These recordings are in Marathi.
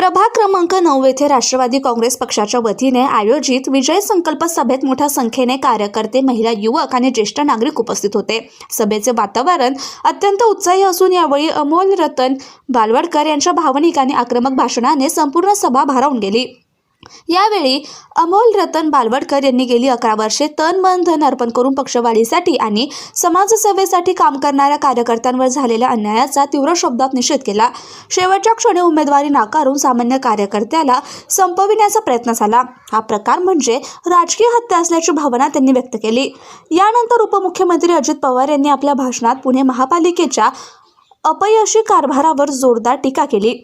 प्रभाग क्रमांक 9 येथे राष्ट्रवादी काँग्रेस पक्षाच्या वतीने आयोजित विजय संकल्प सभेत मोठ्या संख्येने कार्यकर्ते, महिला, युवक आणि ज्येष्ठ नागरिक उपस्थित होते। सभेचे वातावरण अत्यंत उत्साही असून यावेळी अमोल रतन बालवडकर यांच्या भावनिक आणि आक्रमक भाषणाने संपूर्ण सभा भारावून गेली। यावेळी अमोल रतन बालवडकर यांनी गेली 11 वर्षे तन मन धन अर्पण करून पक्षवाढीसाठी आणि समाजसेवेसाठी काम करणाऱ्या कार्यकर्त्यांवर झालेल्या अन्यायाचा तीव्र शब्दात निषेध केला। शेवटच्या क्षणी उमेदवारी नाकारून सामान्य कार्यकर्त्याला संपविण्याचा प्रयत्न झाला। हा प्रकार म्हणजे राजकीय हत्या असल्याची भावना त्यांनी व्यक्त केली। यानंतर उपमुख्यमंत्री अजित पवार यांनी आपल्या भाषणात पुणे महापालिकेच्या अपयशी कारभारावर जोरदार टीका केली।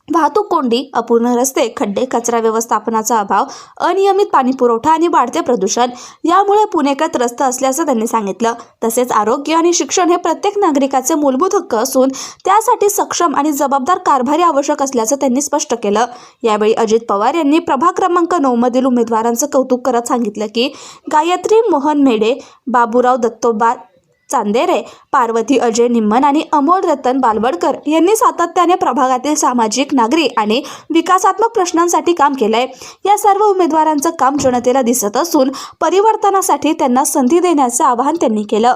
वाहतूक कोंडी, अपूर्ण रस्ते, खड्डे, कचरा व्यवस्थापनाचा अभाव, अनियमित पाणी पुरवठा आणि वाढते प्रदूषण यामुळे पुणेकर त्रस्त असल्याचं त्यांनी सांगितलं। तसेच आरोग्य आणि शिक्षण हे प्रत्येक नागरिकाचे मूलभूत हक्क असून त्यासाठी सक्षम आणि जबाबदार कारभारी आवश्यक असल्याचं त्यांनी स्पष्ट केलं। यावेळी अजित पवार यांनी प्रभाग क्रमांक 9 मधील उमेदवारांचं कौतुक करत सांगितलं की गायत्री मोहन मेढे, बाबूराव दत्तोबा चांदेरे, पार्वती अजय निम्मन आणि अमोल रतन बालवडकर यांनी सातत्याने प्रभागातील सामाजिक, नागरी आणि विकासात्मक प्रश्नांसाठी काम केलंय। या सर्व उमेदवारांचं काम जनतेला दिसत असून परिवर्तनासाठी त्यांना संधी देण्याचं आवाहन त्यांनी केलं।